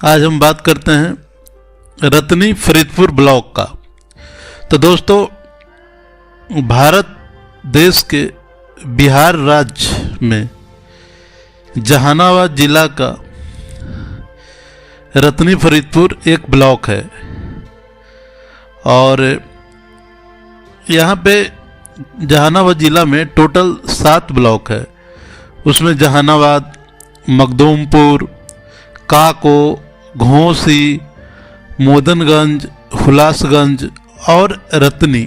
आज हम बात करते हैं रतनी फरीदपुर ब्लॉक का। तो दोस्तों, भारत देश के बिहार राज्य में जहानाबाद जिला का रतनी फरीदपुर एक ब्लॉक है और यहाँ पे जहानाबाद जिला में टोटल 7 ब्लॉक है। उसमें जहानाबाद, मखदूमपुर, काको, घोसी, मोदनगंज, हुलासगंज और रतनी,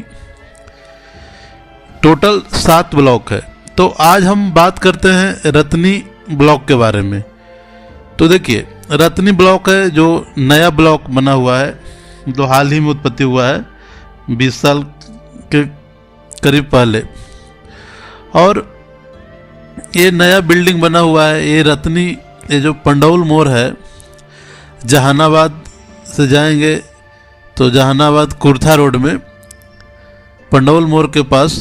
टोटल 7 ब्लॉक है। तो आज हम बात करते हैं रतनी ब्लॉक के बारे में। तो देखिए, रतनी ब्लॉक है जो नया ब्लॉक बना हुआ है, तो हाल ही में उत्पत्ति हुआ है 20 साल के करीब पहले। और ये नया बिल्डिंग बना हुआ है। ये रतनी, ये जो पंडौल मोड़ है, जहानाबाद से जाएंगे तो जहानाबाद कुर्था रोड में पंडौल मोड़ के पास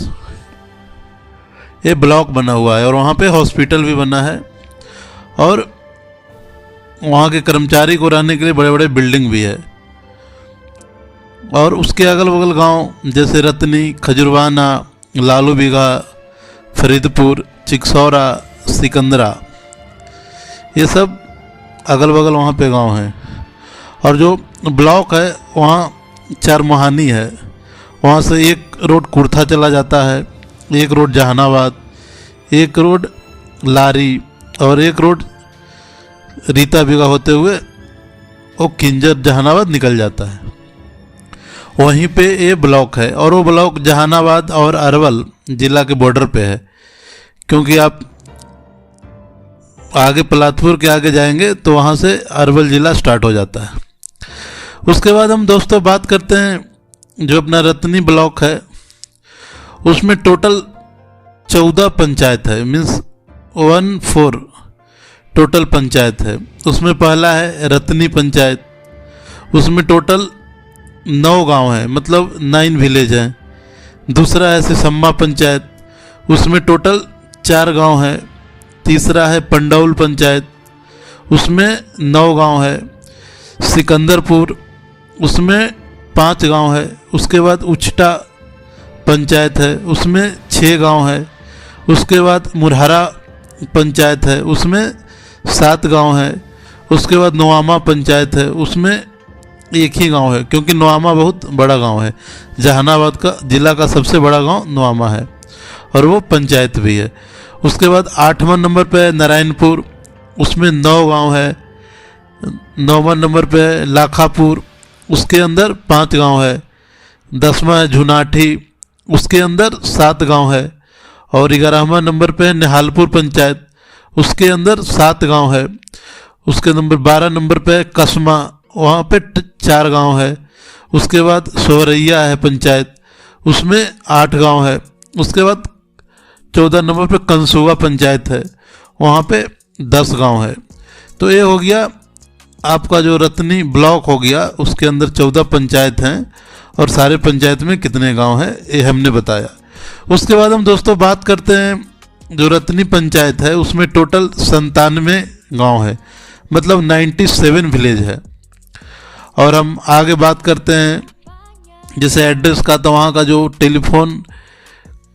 ये ब्लॉक बना हुआ है और वहाँ पे हॉस्पिटल भी बना है और वहाँ के कर्मचारी को रहने के लिए बड़े बड़े बिल्डिंग भी है। और उसके अगल बगल गांव जैसे रतनी, खजुरवाना, लालू बीघा, फरीदपुर, चिकसौरा, सिकंदरा, ये सब अगल बगल वहाँ पे गांव हैं। और जो ब्लॉक है वहाँ 4 मुहानी है। वहाँ से एक रोड कुर्था चला जाता है, एक रोड जहानाबाद, एक रोड लारी और एक रोड रीता बीघा होते हुए वो किंजर जहानाबाद निकल जाता है। वहीं पे ये ब्लॉक है और वो ब्लॉक जहानाबाद और अरवल जिला के बॉर्डर पे है। क्योंकि आप आगे पलातपुर के आगे जाएंगे तो वहाँ से अरवल जिला स्टार्ट हो जाता है। उसके बाद हम दोस्तों बात करते हैं जो अपना रतनी ब्लॉक है, उसमें टोटल 14 पंचायत है, मीन्स 14 टोटल पंचायत है। उसमें पहला है रतनी पंचायत, उसमें टोटल 9 गांव है, मतलब 9 विलेज हैं। दूसरा है सिसम्मा पंचायत, उसमें टोटल 4 गांव है। तीसरा है पंडौल पंचायत, उसमें 9 गांव है। सिकंदरपुर, उसमें 5 गांव है। उसके बाद उछटा पंचायत है, उसमें 6 गांव है। उसके बाद मुरहरा पंचायत है, उसमें 7 गांव है। उसके बाद नोआमा पंचायत है, उसमें 1 ही गांव है, क्योंकि नोआमा बहुत बड़ा गांव है। जहानाबाद का जिला का सबसे बड़ा गांव नोआमा है और वो पंचायत भी है। उसके बाद 8वां नंबर पे है नारायणपुर, उसमें 9 गांव है। 9वां नंबर पे है लाखापुर, उसके अंदर 5 गांव है। 10वां है झुनाठी, उसके अंदर 7 गांव है। और 11वां नंबर पे है निहालपुर पंचायत, उसके अंदर 7 गांव है। उसके नंबर 12 नंबर पे है कसमा, वहाँ पे 4 गांव है। उसके बाद सोहरैया है पंचायत, उसमें 8 गांव है। उसके बाद 14 नंबर पे कंसुआ पंचायत है, वहाँ पे 10 गांव है। तो ये हो गया आपका जो रतनी ब्लॉक हो गया, उसके अंदर 14 पंचायत हैं और सारे पंचायत में कितने गांव हैं ये हमने बताया। उसके बाद हम दोस्तों बात करते हैं जो रतनी पंचायत है, उसमें टोटल 97 गांव है, मतलब 97 विलेज है। और हम आगे बात करते हैं जैसे एड्रेस का, तो वहाँ का जो टेलीफोन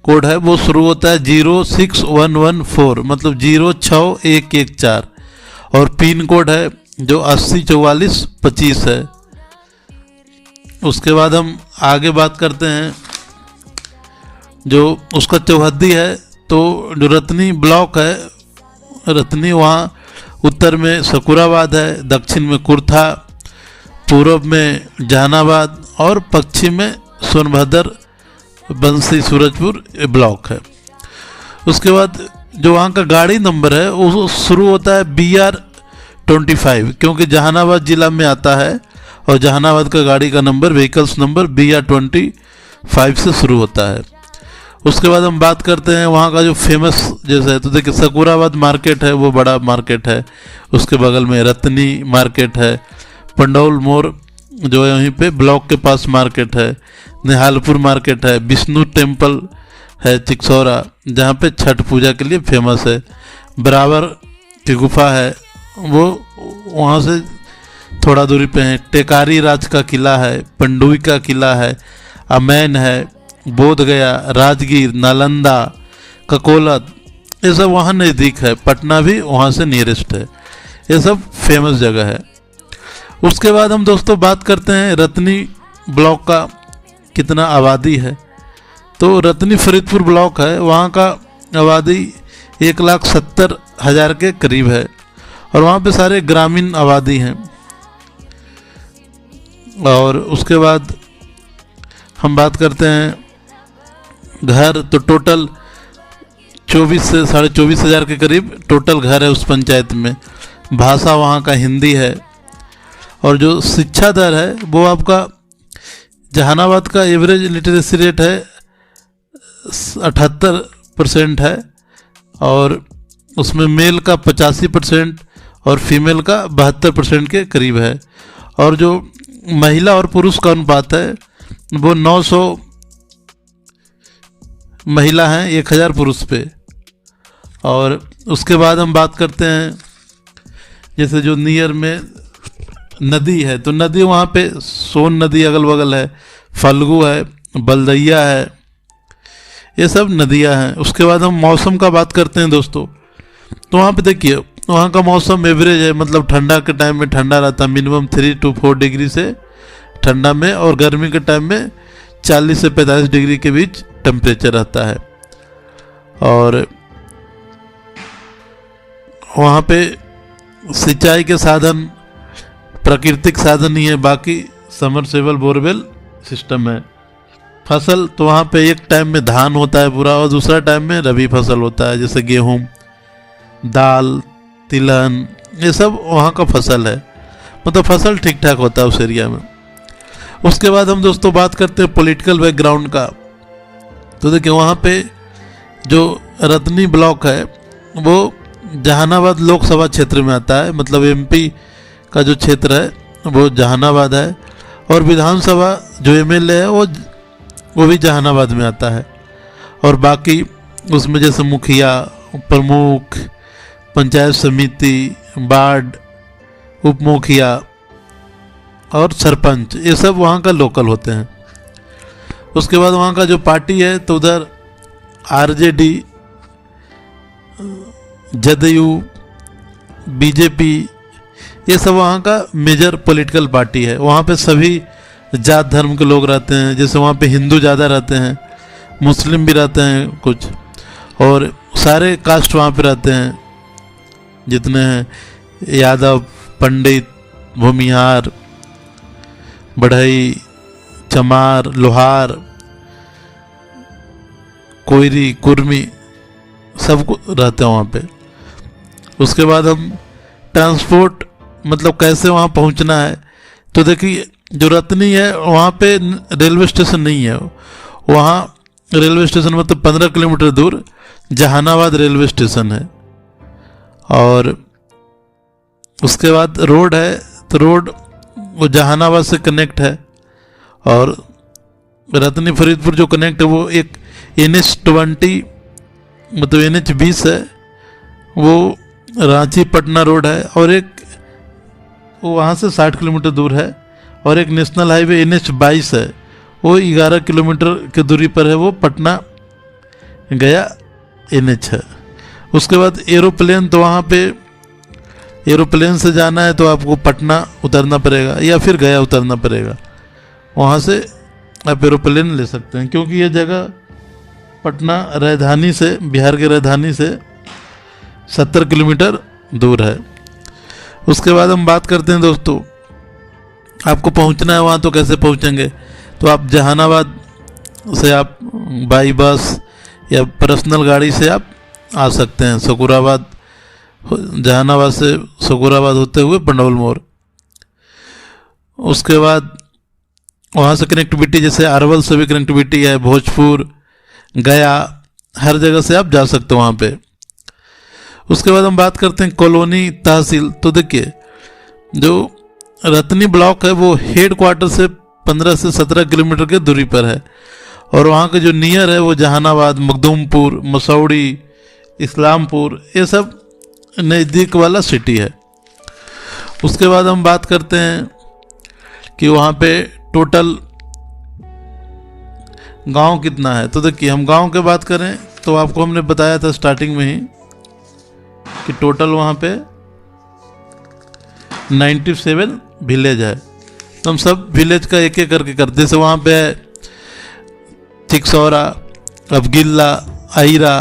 कोड है वो शुरू होता है 06114, मतलब 06114। और पिन कोड है जो 804425 है। उसके बाद हम आगे बात करते हैं जो उसका चौहद्दी है। तो जो रतनी ब्लॉक है, रतनी वहाँ उत्तर में सकुराबाद है, दक्षिण में कुर्था, पूर्व में जहानाबाद और पश्चिम में सोनभद्र, बंसी, सूरजपुर ब्लॉक है। उसके बाद जो वहाँ का गाड़ी नंबर है वो शुरू होता है BR25, क्योंकि जहानाबाद जिला में आता है और जहानाबाद का गाड़ी का नंबर, व्हीकल्स नंबर BR25 से शुरू होता है। उसके बाद हम बात करते हैं वहाँ का जो फेमस जैसे है, तो देखिए सकुराबाद मार्केट है, वो बड़ा मार्केट है। उसके बगल में रतनी मार्केट है, पंडौल मोड़ जो है वहीं पे ब्लॉक के पास मार्केट है, निहालपुर मार्केट है, विष्णु टेम्पल है चिकसौरा, जहाँ पे छठ पूजा के लिए फेमस है। बराबर की गुफा है, वो वहाँ से थोड़ा दूरी पे हैं। टेकारी राज का किला है, पंडुई का किला है, अमैन है, बोध गया, राजगीर, नालंदा, ककोलत, ये सब वहाँ नज़दीक है। पटना भी वहाँ से नियरेस्ट है। ये सब फेमस जगह है। उसके बाद हम दोस्तों बात करते हैं रतनी ब्लॉक का कितना आबादी है। तो रतनी फरीदपुर ब्लॉक है, वहाँ का आबादी 1,70,000 के करीब है और वहाँ पे सारे ग्रामीण आबादी हैं। और उसके बाद हम बात करते हैं घर, तो टोटल 24 से 24,500 के करीब टोटल घर है उस पंचायत में। भाषा वहाँ का हिंदी है। और जो शिक्षा दर है वो आपका जहानाबाद का एवरेज लिटरेसी रेट है 78% है और उसमें मेल का 85% और फीमेल का 72% के करीब है। और जो महिला और पुरुष का अनुपात है वो 900 महिला हैं 1,000 पुरुष पे। और उसके बाद हम बात करते हैं जैसे जो नियर में नदी है, तो नदी वहाँ पे सोन नदी अगल बगल है, फल्गु है, बलदैया है, ये सब नदियाँ हैं। उसके बाद हम मौसम का बात करते हैं दोस्तों। तो वहाँ पे देखिए वहाँ का मौसम एवरेज है, मतलब ठंडा के टाइम में ठंडा रहता है, मिनिमम 3 to 4 डिग्री से ठंडा में, और गर्मी के टाइम में 40 से 45 डिग्री के बीच टेम्परेचर रहता है। और वहाँ पे सिंचाई के साधन प्राकृतिक साधन ही है, बाकी समरसेबल बोरवेल सिस्टम है। फसल तो वहाँ पे एक टाइम में धान होता है पूरा और दूसरा टाइम में रबी फसल होता है, जैसे गेहूँ, दाल, तिलहन, ये सब वहाँ का फसल है। मतलब फसल ठीक ठाक होता है उस एरिया में। उसके बाद हम दोस्तों बात करते हैं पॉलिटिकल बैकग्राउंड का। तो देखिए वहाँ पे जो रतनी ब्लॉक है वो जहानाबाद लोकसभा क्षेत्र में आता है, मतलब एमपी का जो क्षेत्र है वो जहानाबाद है। और विधानसभा जो एमएलए है वो भी जहानाबाद में आता है। और बाकी उसमें जैसे मुखिया, प्रमुख, पंचायत समिति, वार्ड, उप मुखिया और सरपंच, ये सब वहाँ का लोकल होते हैं। उसके बाद वहाँ का जो पार्टी है तो उधर आरजेडी, जदयू, बीजेपी, ये सब वहाँ का मेजर पॉलिटिकल पार्टी है। वहाँ पे सभी जात धर्म के लोग रहते हैं। जैसे वहाँ पे हिंदू ज़्यादा रहते हैं, मुस्लिम भी रहते हैं कुछ, और सारे कास्ट वहाँ पे रहते हैं जितने हैं, यादव, पंडित, भूमिहार, बढ़ई, चमार, लोहार, कोयरी, कुर्मी, सब रहते हैं वहाँ पे। उसके बाद हम ट्रांसपोर्ट, मतलब कैसे वहाँ पहुँचना है, तो देखिए जो रतनी है वहाँ पे रेलवे स्टेशन नहीं है। वहाँ रेलवे स्टेशन मतलब 15 किलोमीटर दूर जहानाबाद रेलवे स्टेशन है। और उसके बाद रोड है, तो रोड वो जहानाबाद से कनेक्ट है। और रतनी फरीदपुर जो कनेक्ट है वो एक NH-20 मतलब NH-20 है, वो रांची पटना रोड है। और एक वो वहाँ से 60 किलोमीटर दूर है। और एक नेशनल हाईवे NH-22 है, वो 11 किलोमीटर की दूरी पर है, वो पटना गया NH है। उसके बाद एरोप्लेन, तो वहाँ पे एरोप्लेन से जाना है तो आपको पटना उतरना पड़ेगा या फिर गया उतरना पड़ेगा, वहाँ से आप एरोप्लेन ले सकते हैं, क्योंकि ये जगह पटना राजधानी से, बिहार के राजधानी से 70 किलोमीटर दूर है। उसके बाद हम बात करते हैं दोस्तों, आपको पहुंचना है वहाँ तो कैसे पहुंचेंगे, तो आप जहानाबाद से आप बाई बस या पर्सनल गाड़ी से आप आ सकते हैं सकुराबाद, जहानाबाद से सकुराबाद होते हुए पंडौल मोड़। उसके बाद वहाँ से कनेक्टिविटी, जैसे अरवल से भी कनेक्टिविटी है, भोजपुर, गया, हर जगह से आप जा सकते हो वहाँ पे। उसके बाद हम बात करते हैं कॉलोनी तहसील। तो देखिए जो रतनी ब्लॉक है वो हेड क्वार्टर से 15 से 17 किलोमीटर के दूरी पर है। और वहाँ के जो नियर है वो जहानाबाद, मखदूमपुर, मसौड़ी, इस्लामपुर, ये सब नज़दीक वाला सिटी है। उसके बाद हम बात करते हैं कि वहाँ पे टोटल गांव कितना है। तो देखिए, हम गांव की बात करें तो आपको हमने बताया था स्टार्टिंग में ही कि टोटल वहाँ पे 97 विलेज है। तो हम सब विलेज का एक एक करके करते, जैसे वहाँ पे है चिकसौरा, अबगिल्ला, आयरा,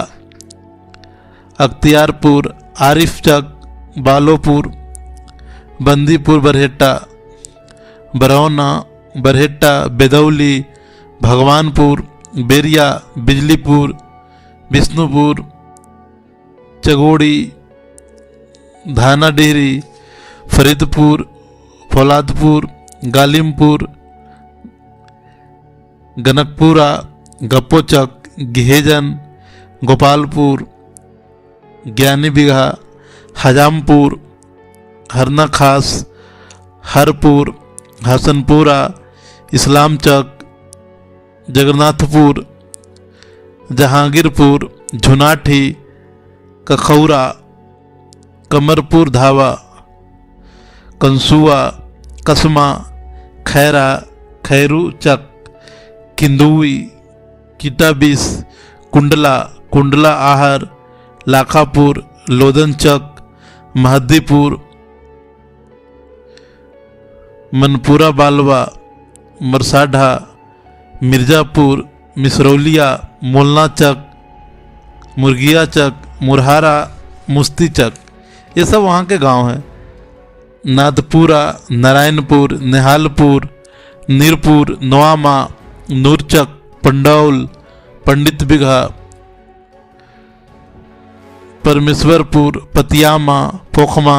अख्तियारपुर, आरिफचक, बालोपुर, बंदीपुर, बरहेट्टा, बरौना, बरहेट्टा, बेदौली, भगवानपुर, बेरिया, बिजलीपुर, विष्णुपुर, चगोड़ी, धानाडेहरी, फरीदपुर, फौलादपुर, गालिमपुर, गनकपुरा, गप्पोचक, गेहजन, गोपालपुर, ज्ञानी बिघा, हजामपुर, हरना खास, हरपुर, हसनपुरा, इस्लामचक, जगन्नाथपुर, जहांगीरपुर, झुनाठी, कखौरा, कमरपुर धावा, कंसुआ, कसमा, खैरा, खैरू चक, किंदुई, किटाबिस, कुंडला, कुंडला आहर, लाखापुर, लोदनचक, महद्दीपुर, मनपुरा बालवा, मरसाढ़ा, मिर्ज़ापुर, मिसरौलिया, मोलनाचक, मुर्गियाचक, मुरहारा, मुस्तीचक, ये सब वहाँ के गांव हैं। नादपुरा, नारायणपुर, निहालपुर, नीरपुर, नवामा, नूरचक, पंडौल, पंडित बिघा, परमेश्वरपुर, पतियामा, पोखमा,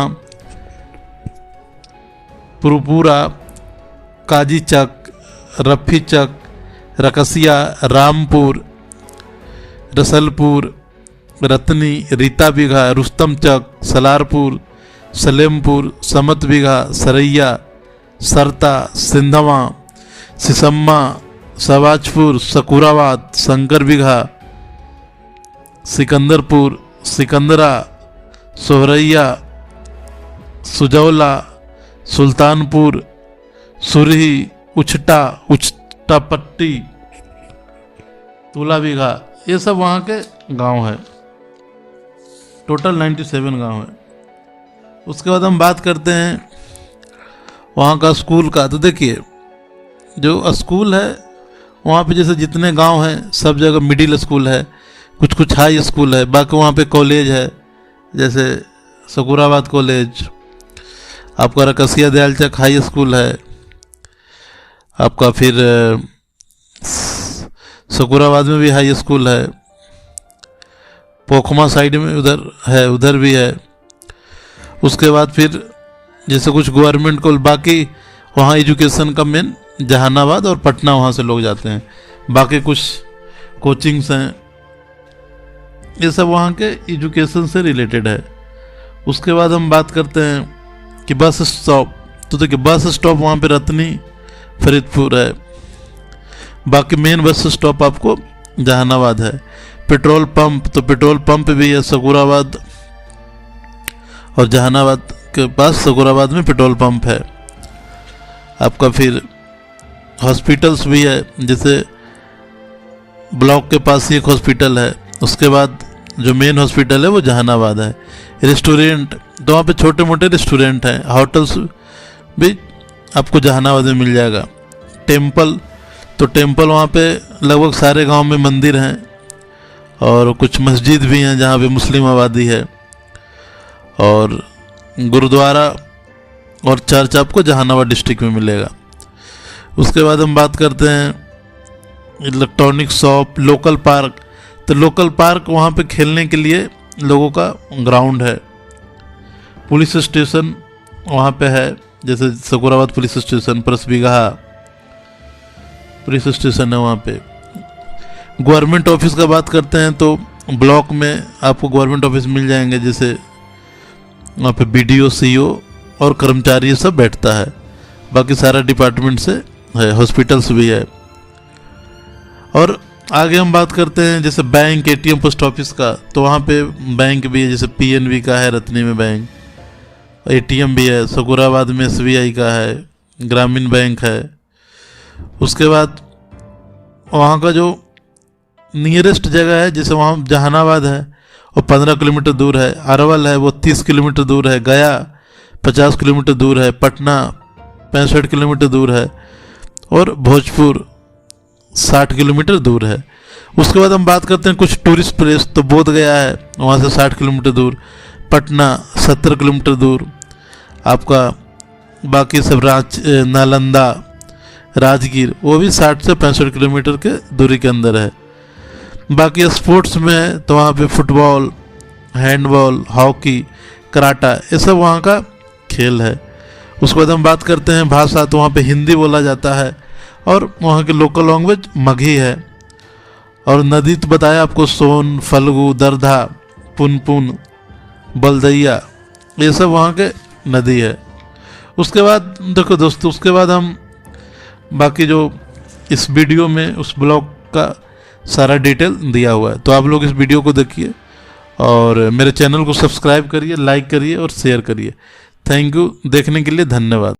पुरपुरा, काजीचक, रफीचक, रकसिया, रामपुर, रसलपुर, रतनी, रीता बिघा, रुस्तमचक, सलारपुर, सलेमपुर, समत बिघा, सरैया, सरता, सिंधवा, सिसम्मा, सवाजपुर, सकुराबाद, शंकर बिघा, सिकंदरपुर, सिकंदरा, सोहरैया, सुजौला, सुल्तानपुर, सुरही, उछटा, उछटापट्टी, तुला बिघा, ये सब वहाँ के गांव है। टोटल 97 गांव है। उसके बाद हम बात करते हैं वहाँ का स्कूल का। तो देखिए, जो स्कूल है वहाँ पे जैसे जितने गांव हैं सब जगह मिडिल स्कूल है, कुछ कुछ हाई स्कूल है, बाकी वहाँ पे कॉलेज है, जैसे सकुराबाद कॉलेज, आपका रकसिया दयालचक हाई स्कूल है, आपका फिर सकुराबाद में भी हाई स्कूल है, पोखमा साइड में उधर है, उधर भी है। उसके बाद फिर जैसे कुछ गवर्नमेंट को, बाकी वहाँ एजुकेशन का मेन जहानाबाद और पटना, वहाँ से लोग जाते हैं। बाकी कुछ कोचिंग्स हैं, ये सब वहाँ के एजुकेशन से रिलेटेड है। उसके बाद हम बात करते हैं कि बस स्टॉप। तो देखिए, बस स्टॉप वहाँ पे रतनी, फरीदपुर है। बाकी मेन बस स्टॉप आपको जहानाबाद है। पेट्रोल पंप, तो पेट्रोल पंप भी है सकुराबाद और जहानाबाद के पास, सकुराबाद में पेट्रोल पंप है आपका। फिर हॉस्पिटल्स भी है, जैसे ब्लॉक के पास ही एक हॉस्पिटल है। उसके बाद जो मेन हॉस्पिटल है वो जहानाबाद है। रेस्टोरेंट, तो वहाँ पे छोटे मोटे रेस्टोरेंट हैं। होटल्स भी आपको जहानाबाद में मिल जाएगा। टेम्पल, तो टेम्पल वहाँ पे लगभग सारे गांव में मंदिर हैं और कुछ मस्जिद भी हैं जहाँ पे मुस्लिम आबादी है, और गुरुद्वारा और चर्च आपको जहानाबाद डिस्ट्रिक्ट में मिलेगा। उसके बाद हम बात करते हैं इलेक्ट्रॉनिक शॉप, लोकल पार्क। तो लोकल पार्क वहाँ पे खेलने के लिए लोगों का ग्राउंड है। पुलिस स्टेशन वहाँ पे है, जैसे सकुराबाद पुलिस स्टेशन, परसबीघा पुलिस स्टेशन है वहाँ पे। गवर्नमेंट ऑफिस का बात करते हैं तो ब्लॉक में आपको गवर्नमेंट ऑफिस मिल जाएंगे, जैसे वहाँ पे BDO, CO और कर्मचारी सब बैठता है। बाकी सारा डिपार्टमेंट से है, हॉस्पिटल्स भी है। और आगे हम बात करते हैं जैसे बैंक, ATM, पोस्ट ऑफिस का। तो वहाँ पे बैंक भी है, जैसे PNB का है रतनी में बैंक, एटीएम भी है, सकुराबाद में एसबीआई का है, ग्रामीण बैंक है। उसके बाद वहाँ का जो नियरेस्ट जगह है, जैसे वहाँ जहानाबाद है वो 15 किलोमीटर दूर है, अरवल है वो 30 किलोमीटर दूर है, गया 50 किलोमीटर दूर है, पटना 65 किलोमीटर दूर है और भोजपुर 60 किलोमीटर दूर है। उसके बाद हम बात करते हैं कुछ टूरिस्ट प्लेस, तो बोध गया है वहाँ से 60 किलोमीटर दूर, पटना 70 किलोमीटर दूर, आपका बाकी सब नालंदा, राजगीर वो भी 60 से 65 किलोमीटर के दूरी के अंदर है। बाकी स्पोर्ट्स में है तो वहाँ पे फुटबॉल, हैंडबॉल, हॉकी, कराटा ये सब वहाँ का खेल है। उसके बाद हम बात करते हैं भाषा, तो वहाँ पे हिंदी बोला जाता है और वहाँ के लोकल लैंग्वेज मगही है। और नदी तो बताया आपको, सोन, फल्गु, दरधा, पुनपुन, बलदैया ये सब वहाँ के नदी है। उसके बाद देखो दोस्तों, उसके बाद हम बाकी जो इस वीडियो में उस ब्लॉग का सारा डिटेल दिया हुआ है, तो आप लोग इस वीडियो को देखिए और मेरे चैनल को सब्सक्राइब करिए, लाइक करिए और शेयर करिए। थैंक यू, देखने के लिए धन्यवाद।